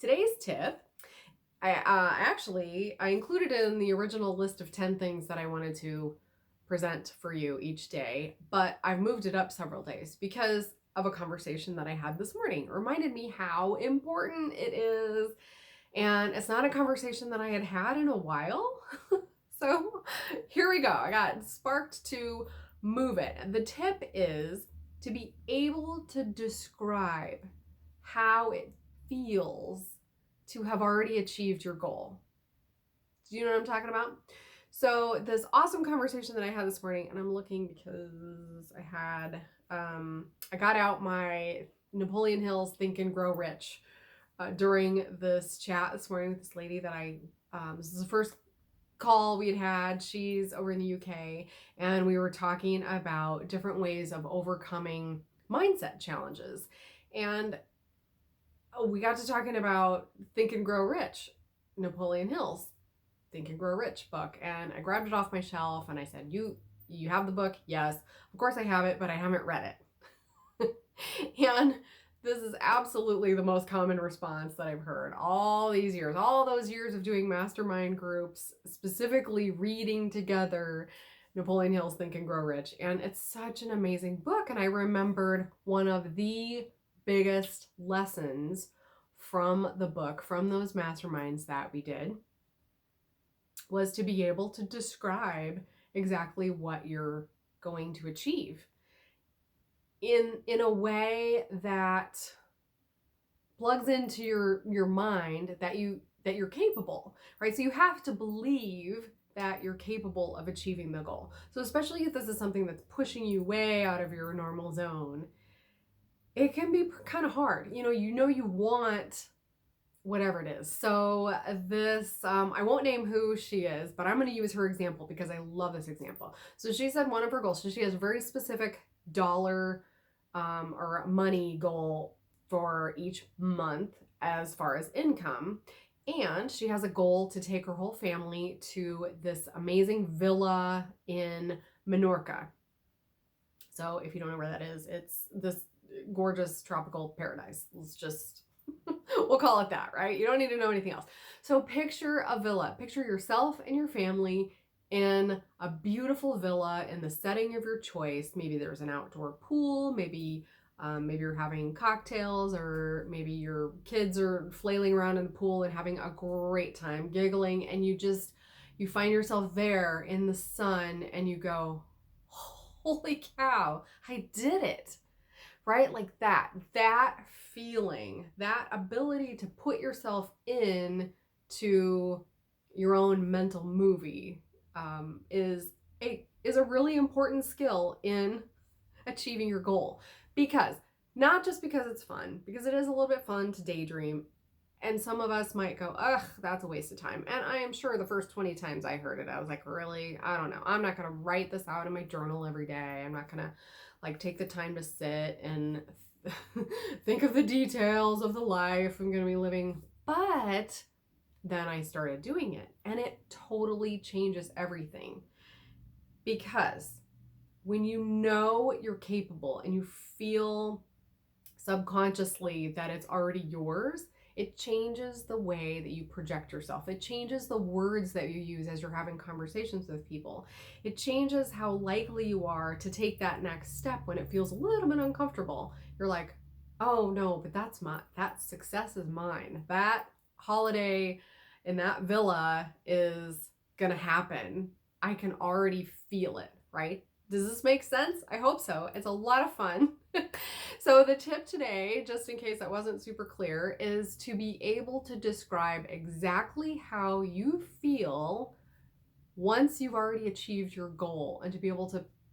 Today's tip, I included it in the original list of 10 things that I wanted to present for you each day, but I've moved it up several days because of a conversation that I had this morning. It reminded me how important it is. And it's not a conversation that I had had in a while. So here we go. I got sparked to move it. The tip is to be able to describe how it feels to have already achieved your goal. Do you know what I'm talking about? So this awesome conversation that I had this morning, and I'm looking because I got out my Napoleon Hill's Think and Grow Rich during this chat this morning with this lady that this is the first call we had. She's over in the UK, and we were talking about different ways of overcoming mindset challenges. And we got to talking about Think and Grow Rich, Napoleon Hill's Think and Grow Rich book. And I grabbed it off my shelf and I said, you have the book? Yes. Of course I have it, but I haven't read it. And this is absolutely the most common response that I've heard all these years, all those years of doing mastermind groups, specifically reading together Napoleon Hill's Think and Grow Rich. And it's such an amazing book. And I remembered one of the biggest lessons from the book, from those masterminds that we did, was to be able to describe exactly what you're going to achieve in a way that plugs into your mind that you're capable, right? So you have to believe that you're capable of achieving the goal. So especially if this is something that's pushing you way out of your normal zone, it can be kind of hard. You want whatever it is. So I won't name who she is, but I'm going to use her example because I love this example. So she said one of her goals, so she has a very specific dollar or money goal for each month as far as income. And she has a goal to take her whole family to this amazing villa in Menorca. So if you don't know where that is, it's this gorgeous tropical paradise. We'll call it that, right? You don't need to know anything else. So picture a villa. Picture yourself and your family in a beautiful villa in the setting of your choice. Maybe there's an outdoor pool. Maybe you're having cocktails, or maybe your kids are flailing around in the pool and having a great time giggling, and you find yourself there in the sun and you go, holy cow, I did it. Right? Like that feeling, that ability to put yourself in to your own mental movie is a really important skill in achieving your goal. Because not just because it's fun, because it is a little bit fun to daydream. And some of us might go, ugh, that's a waste of time. And I am sure the first 20 times I heard it, I was like, really? I don't know. I'm not going to write this out in my journal every day. I'm not going to take the time to sit and think of the details of the life I'm going to be living. But then I started doing it, and it totally changes everything. Because when you know you're capable and you feel subconsciously that it's already yours, it changes the way that you project yourself. It changes the words that you use as you're having conversations with people. It changes how likely you are to take that next step when it feels a little bit uncomfortable. You're like, oh no, but that success is mine. That holiday in that villa is gonna happen. I can already feel it, right? Does this make sense? I hope so. It's a lot of fun. So the tip today, just in case that wasn't super clear, is to be able to describe exactly how you feel once you've already achieved your goal, and to be able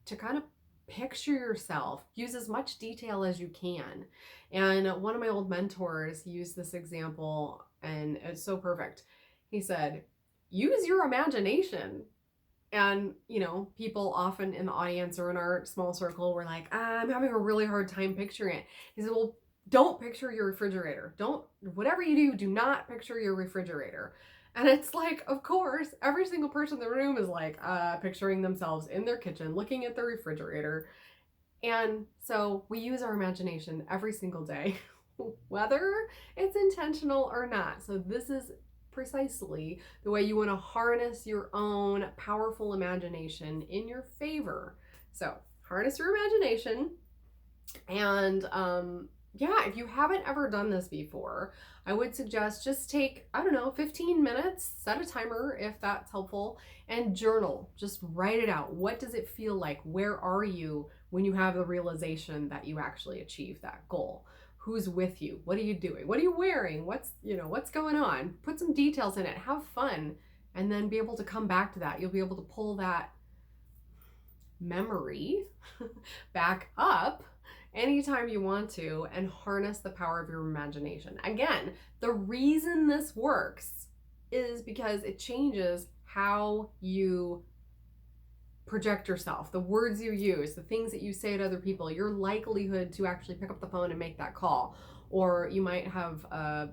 to kind of picture yourself, use as much detail as you can. And one of my old mentors used this example, and it's so perfect. He said, use your imagination. And, people often in the audience or in our small circle were like, I'm having a really hard time picturing it. He said, well, don't picture your refrigerator. Whatever you do not picture your refrigerator. And it's like, of course, every single person in the room is like picturing themselves in their kitchen, looking at the refrigerator. And so we use our imagination every single day whether it's intentional or not. So this is precisely the way you want to harness your own powerful imagination in your favor. So harness your imagination. And yeah, if you haven't ever done this before, I would suggest just take, I don't know, 15 minutes, set a timer if that's helpful, and journal. Just write it out. What does it feel like? Where are you when you have the realization that you actually achieved that goal? Who's with you? What are you doing? What are you wearing? What's going on? Put some details in it. Have fun, and then be able to come back to that. You'll be able to pull that memory back up anytime you want to and harness the power of your imagination. Again, the reason this works is because it changes how you project yourself, the words you use, the things that you say to other people, your likelihood to actually pick up the phone and make that call. Or you might have a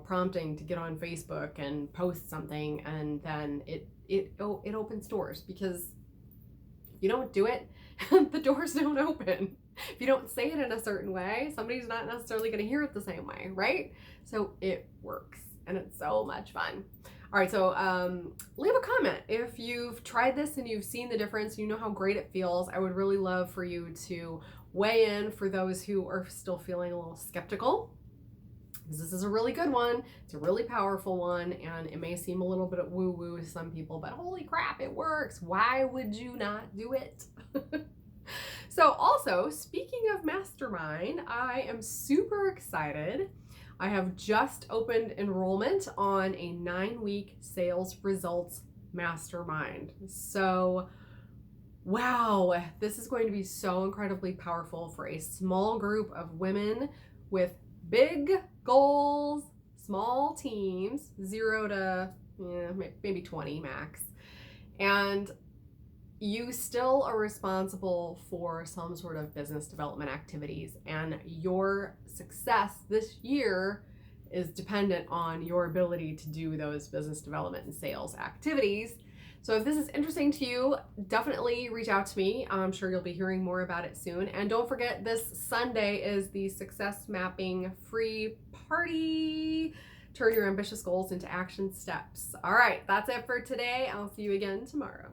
prompting to get on Facebook and post something, and then it opens doors, because if you don't do it, the doors don't open. If you don't say it in a certain way, somebody's not necessarily going to hear it the same way, right? So it works, and it's so much fun. All right, so leave a comment if you've tried this and you've seen the difference, you know how great it feels. I would really love for you to weigh in for those who are still feeling a little skeptical. This is a really good one. It's a really powerful one, and it may seem a little bit woo-woo to some people, but holy crap, it works. Why would you not do it? So also, speaking of Mastermind, I am super excited. I have just opened enrollment on a 9-week sales results mastermind. So, wow, this is going to be so incredibly powerful for a small group of women with big goals, small teams, 0 to maybe 20 max. And you still are responsible for some sort of business development activities, and your success this year is dependent on your ability to do those business development and sales activities. So if this is interesting to you, definitely reach out to me. I'm sure you'll be hearing more about it soon. And don't forget, this Sunday is the Success Mapping free party. Turn your ambitious goals into action steps. All right, that's it for today. I'll see you again tomorrow.